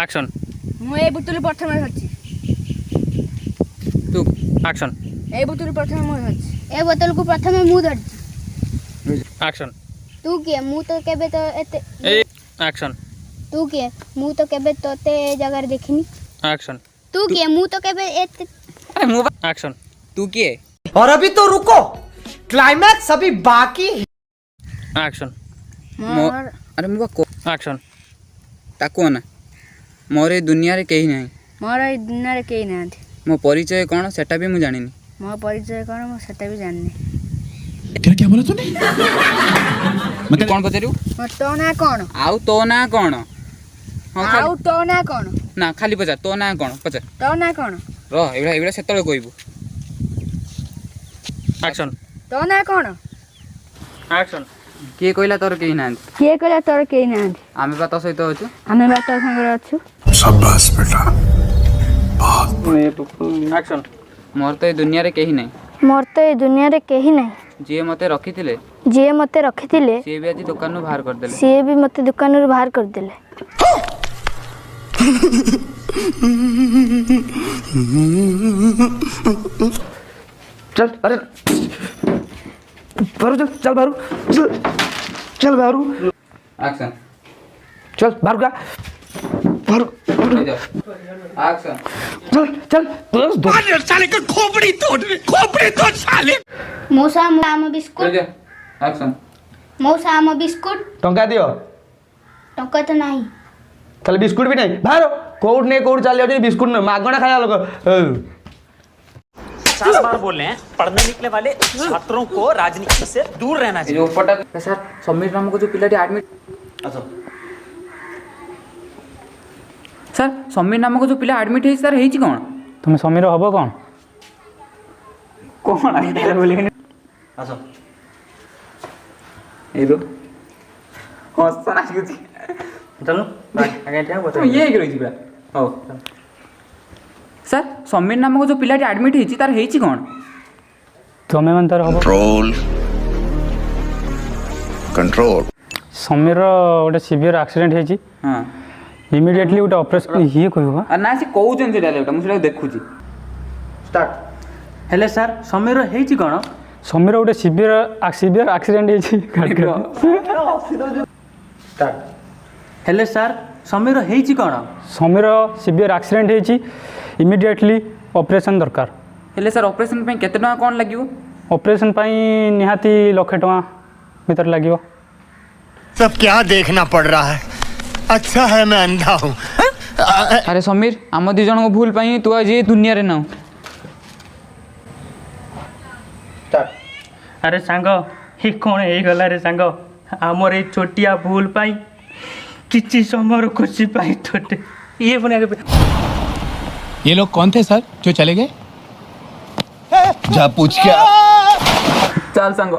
Action ମୁଁ ଏ ବୋତଲ ପ୍ରଥମେ ଧରିଛି। तू एक्शन ଏ ବୋତଲ ପ୍ରଥମେ ମୁଁ ଧରିଛି। ए बोतल को प्रथम मु धरछि। एक्शन तू के मु तो केबे तो एते ए एक्शन तू के मु तो केबे तोते जगह देखिनी। एक्शन तू के मु तो केबे एते अरे मुंह एक्शन तू किए और अभी तो रुको, क्लाइमैक्स अभी बाकी है। एक्शन ମୋର अरे मुंह को एक्शन ताको ना मोर ए दुनिया रे केही नाही ମୋର ଏଇ ଦୁନିଆରେ କେହି ନାହାନ୍ତି। मो परिचय कोन सेटा भी मु जानिनी ମୋ ପରିଚୟ କ'ଣ ମୁଁ ସେଟା ବି ଜାଣିନି। क्या क्या बोला तूने? मतलब कोन पचारू ମୋ ତୋ ନାଁ କ'ଣ? आउ तो ना कोन हां ଆଉ ତୋ ନାଁ କ'ଣ? ना खाली पचार तो ना कोन पचार ତୋ नाँ କ'ଣ? र एबडा एबडा सेतळे कहबू एक्शन ତୋ ନାଁ କ'ଣ? एक्शन किए कहला तोर केही नाही କିଏ କହିଲା ତୋର କେହି ନାହାନ୍ତି? आमे बा तो सहित अछु ଆମେ ବା ତୋ ସାଙ୍ଗରେ ଅଛୁ। शाबाश बेटा। एक्शन मोर तो ए दुनिया रे केही नाही मोर तो ए दुनिया रे केही नहीं। जे मते रखिथिले जे मते रखिथिले से भी आज दुकान नु बाहर कर देले से भी मते दुकान रो बाहर कर देले। चल, अरे बारू चल, चल बारू, चल, चल बारू, एक्शन चल बारू का, बारू, एक्शन चल, चल, साले का खोपड़ी तोड़ साले। मौसा आम बिस्कुट एक्शन मौसा आम बिस्कुट टंका दियो, टंका तो नहीं। ताले बिस्कुट भी नहीं, बाहर कोउट ने कोउट चल जाओ बिस्कुट न मागणा खाया लोग। 50 बार बोल रहे हैं पढ़ने निकले वाले छात्रों को राजनीति से दूर रहना ये चाहिए। जो ऊपरटा सर समीर नाम को जो पिलाटी एडमिट सर समीर नाम को जो पिला एडमिट है सर हेची कोन तुम समीर हब कौन? कोन आइडिया बोले आसो ए दो हसन आछी चलो आगे क्या तो ये ही रही पूरा हो सर समीर नाम को जो पिलाटी एडमिट है तार हेची कोन तुम्हें मन तार हब कंट्रोल कंट्रोल। समीर गोटे सीवियर एक्सीडेंट है हां इमिडिएटली गोटे ऑपरेशन ये कहबा आ ना से कहउछन से डायलॉग मु सेटा देखुची स्टार्ट हेले सर समीर हेची कोन समीर गोटे सीवियर एक्सीडेंट है स्टार्ट हेले सर समीर हेची कोन समीर सीवियर एक्सीडेंट है इमिडिएटली ऑपरेशन दरकार हेले सर ऑपरेशन पे केते टका कोन लागियो ऑपरेशन पाई निहाती लक्षे टका भीतर लागियो। सब क्या देखना पड़ रहा है? अच्छा है मैं अंधा हूँ। अरे समीर आम दी जन को भूल पाई तू आज ये दुनिया रे ना अरे सांग ही कौन हे गला रे सांग हमर ए छोटिया भूल पाई किछि समर खुशी पाई तोटे ये बने आगे ये लोग कौन थे सर जो चले गए? जा पूछ क्या? चल सांग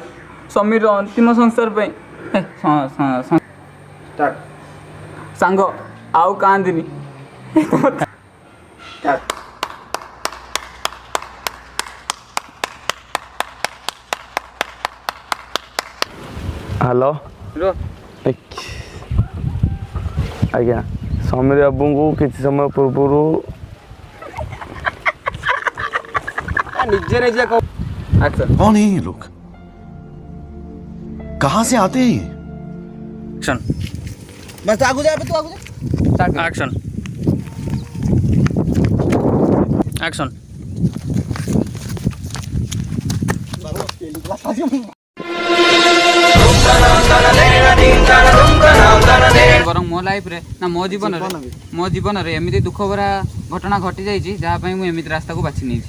समीर अंतिम संस्कार पे स्टार्ट सांग आउ कांदिनी हेलो आज्ञा समीर बाबू को किसी समय पूर्व एक्शन कौन है ये लोग? कहाँ से आते हैं ये? एक्शन बस आगु जा, तू आगु जा। एक्शन एक्शन बरं मो लाइफ रे ना मो जीवन रे एमिति दुख भरा घटना घटी जाइछि जहा पई मु एमिति रास्ता को बाछि नेछि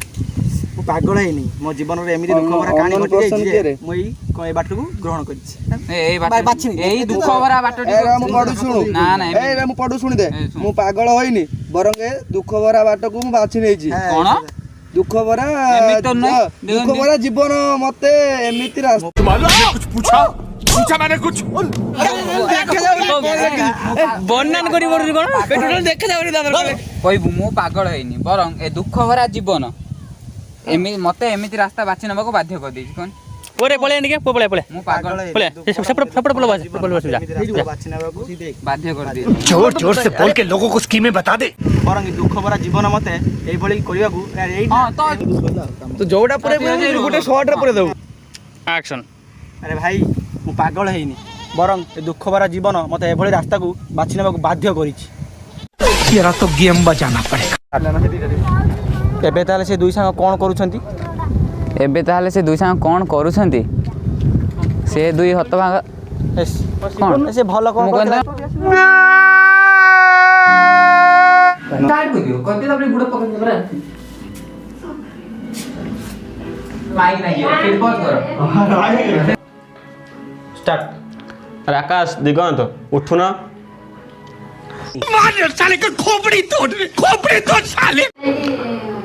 मु पागल हैनी मो जीवन रे एमिति दुख भरा कहानी घटी जाई जे मुई कोई बाटू ग्रहण करिछि। ए बात एई दुख भरा बाटटी मु पढु सुनु ना ना ए मु पढु सुनि दे मु पागल होइनी बरंग ए दुख भरा बाट को मु बाछि नेछि कोन दुख भरा जीवन मते एमिति रास्ता कुछ पूछा मैंने कुछ बन्नान करी बडु कोन पेट्रोल देखा जावरी दादर कहबू मो पागल हैनी बरं ए दुख भरा जीवन एमि मते एमिति रास्ता बाछि नबाको बाध्य कर देछि कोन ओरे पळे निके पळे पळे ମୁଁ ପାଗଳ पळे सेपट सेपट पळे बस जा ବାଛି ନେବାକୁ ବାଧ୍ୟ କରିଦିଏ। जोर जोर से बोल के लोगों को स्कीमें बता दे। ବରଂ ଦୁଃଖ ଭରା ଜୀବନ ମତେ ଏଇଭଳି କରିବାକୁ ଏଇ ହଁ ତ ତୁ ଯୋଉଟା ପୁରେଇ ଗୋଟେ ଶର୍ଟରେ ପୁରେଇ ଦବୁ। एक्शन ଆରେ ଭାଇ ମୁଁ ପାଗଳ ହେଇନି ବରଂ ଏ ଦୁଃଖ ଭରା ଜୀବନ ମତେ ଏଭଳି ରାସ୍ତାକୁ ବାଛି ନେବାକୁ ବାଧ୍ୟ କରିଛି। तेरा तो गेम बजाना पड़ेगा। ଏବେ ତାହେଲେ ସେ ଦୁଇ ସାଙ୍ଗ କ'ଣ କରୁଛନ୍ତି? ଏବେ ତାହେଲେ ସେ ଦୁଇ ସାଙ୍ଗ କ'ଣ କରୁଛନ୍ତି? ସେ ଦୁଇ ହତଭାଗ କ'ଣ ସେ ଭଲ କ'ଣ ମୁଁ କରୁଥିଲା? स्टार्ट अरे आकाश दिगंत उठुन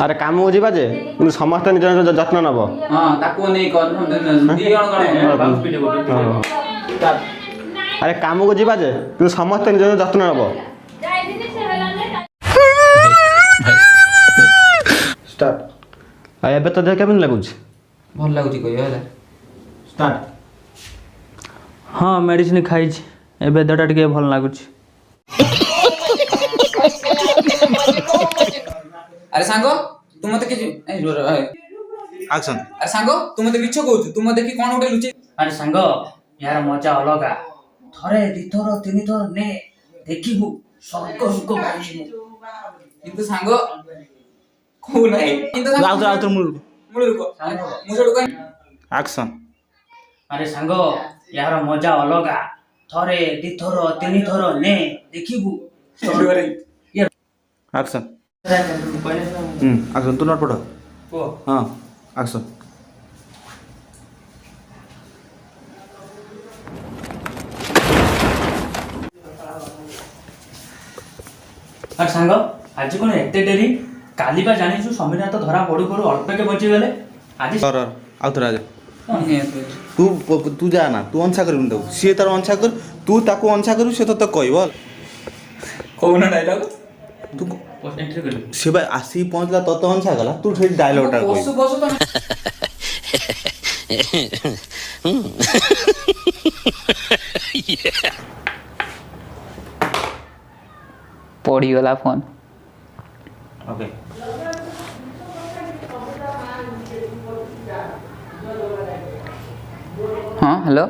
अरे काम को जीवा जे समस्त निज निज जत्न नब ହଁ ତାକୁ ନେଇ କନଫର୍ମ ଦି ଜଣ କ'ଣ अरे काम को जीवा जे समस्त निज निज जत्न नब स्टार्ट एबे तो देह केमिन लागुछ ଭଲ ଲାଗୁଛି କହିବା ହେଲା। स्टार्ट हाँ मेडिसिन खाई एबे देहटा टिके भल लागुଛି। ଆରେ ସାଙ୍ଗ ତୁ ମତେ କିଛି ଆକ୍ସନ। ଆରେ ସାଙ୍ଗ ତୁ ମତେ ମିଛ କହୁଛୁ ତୁ ମତେ ଦେଖି କ'ଣ ଗୋଟେ ଲୁଚେଇ अरे सांग यार मजा अलगा थरे दिथर तीन थर ने देखिबु स्वर्ग सुख पाइबु କିନ୍ତୁ ସାଙ୍ଗ କହୁ ନାହିଁ କିନ୍ତୁ ଆଉଥରେ ମୂଳରୁ କହ ମୁଁ ସେଠୁ କହି ଆକ୍ସନ। अरे सांग यार मजा अलगा थरे दिथर तीन थर ने देखिबु ଆକ୍ସନ। ଆକ୍ସନ ତୁ ନଟ ପଢ ହଁ ଆକ୍ସନ। अरे सांग आज कौन एते डेरी काली बा जानिछु समीरनाथ धरा पड़ू करू अल्प के बची गले आज ଆଉଥରେ ଆଜ ତୁ ତୁ ଯା ନା ତୁ ଅଂଶା କରିବୁନି ତାକୁ ସିଏ ତାର ଅଂଶା କର ତୁ ତାକୁ ଅଂଶା କରିବୁ ସେ ତତେ କହିବ କହୁନ ଡାଇଲଗ ତୁ एंट्री कर ସେ ବା ଆସିକି ପହଞ୍ଚିଲା ତତେ ଅଂଶା କଲା ତୁ ସେଠି ଡାଇଲଗଟା କହିବୁ। ପଶୁ ପଶୁ ତମେ ପଡ଼ିଗଲା ଫୋନ୍। ओके ହଁ ହ୍ୟାଲୋ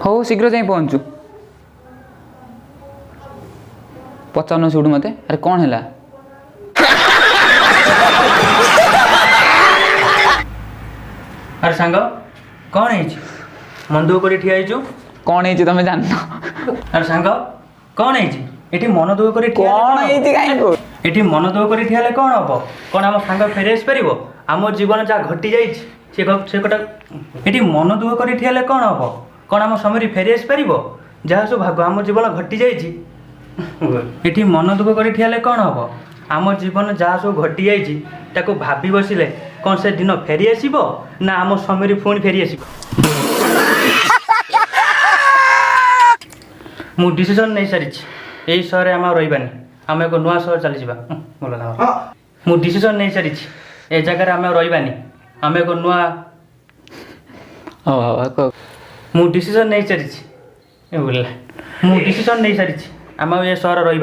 ହଉ ଶୀଘ୍ର ଯାଇ ପହଞ୍ଚୁ। ପଚାରୁନ ସେଠୁ ମତେ ଆରେ କ'ଣ ହେଲା? अरे सांग कौन है मन दुख कर ठिया हेचु କ'ଣ ହେଇଛି ତମେ ଜାଣିନ? अरे सांग कौन है एठी मन दुख कर ठिया କ'ଣ ହେଇଛି କାହିଁକି? एठी मन दुख कर ठिया ले कौन हबो कौन आम सांग फेरे आस परिबो आम जीवन जा घटी जाई से कटा एठी मन दुख कर ठिया ले कौन हबो कौन आम समय फेरे आस परिबो जहाँ सब भाग आम जीवन घटी जाई एठी मन दुख कर ठिया ले कौन हबो आम जीवन जहाँ सब घटी जाई ताको भाबी बसिले कौन से दिन फेरी आसीबो ना आम समय पुणी फेरी आसीबो मु डिसीजन नहीं सारी यही सहर आम रही आम एक नुआ सहर चली जा मु डिसीजन नहीं सारी ए जगार आम रही आम एक नुआ मु डिसीजन नहीं सारी बोला मु डिसीजन नहीं सारी आम ये सहर रही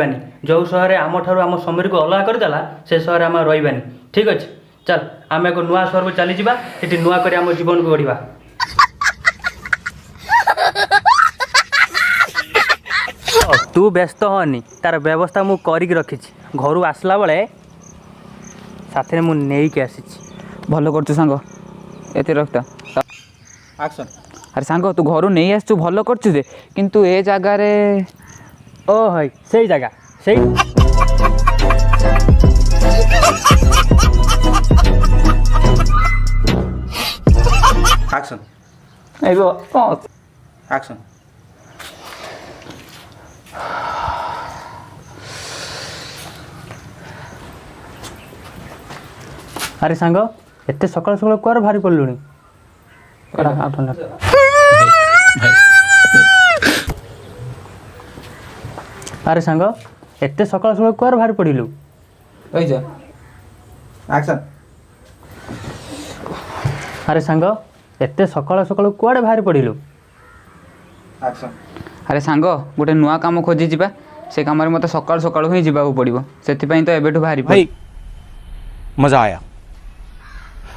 जो सहर आम ठार आम समय को अलग करदेला से सहर आम रही ठीक अच्छे चल आम एक नुआ सहर को चली जा नुआ कर आम जीवन को गढ़ा तू व्यस्त हनी तार व्यवस्था मु करिक रखी घर आसला बेले साथ में मुझे आसी ଭଲ କରୁଛୁ ସାଙ୍ଗ ଏତେ ରକ୍ତ। ଆକ୍ସନ। ଆରେ ସାଙ୍ଗ ତୁ ଘରୁ ନେଇ ଆସିଛୁ ଭଲ କରୁଛୁ ଯେ କିନ୍ତୁ ଏ ଜାଗାରେ ओ हई सही जगह सही ଆକ୍ସନ। ଆକ୍ସନ। अरे सांग एत सकाल सकाल कुआर भारी पड़लुणी अरे सांग एत सकाल सकाल कुआर भारी पड़िलु ରହିଛ ଆକ୍ସନ। ଆରେ ସାଙ୍ଗ ଏତେ ସକାଳୁ ସକାଳୁ କୁଆଡ଼େ ବାହାରି ପଡ଼ିଲୁ? ଆରେ ସାଙ୍ଗ ଗୋଟେ ନୂଆ କାମ ଖୋଜି ଯିବା ସେ କାମରେ ମୋତେ ସକାଳୁ ସକାଳୁ ହିଁ ଯିବାକୁ ପଡ଼ିବ ସେଥିପାଇଁ ତ ଏବେଠୁ ବାହାରି भाई मजा आया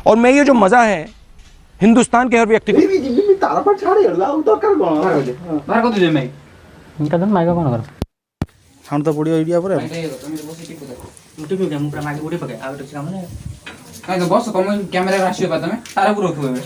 और मैं ये जो मजा है हिंदुस्तान के हर व्यक्ति को ତାର ପାଠ ଛାଡ଼ି ଆଉ ଦରକାର କ'ଣ ବାହାର କରିଦେବି ଭାଇ ମାଇକ କ'ଣ କର ସାଉଣ୍ଡ ତ ପଡ଼ିବ ଏଇଠି ପରେ ମୁଁ ପୁରା ମାଇକ ବୁଡ଼ି ପକାଏ ଆଉ କିଛି କାମ ନାହିଁ। ବସ ତମ କ୍ୟାମେରା ଆସିବ ତମେ ତାର ରଖିବ ଏବେ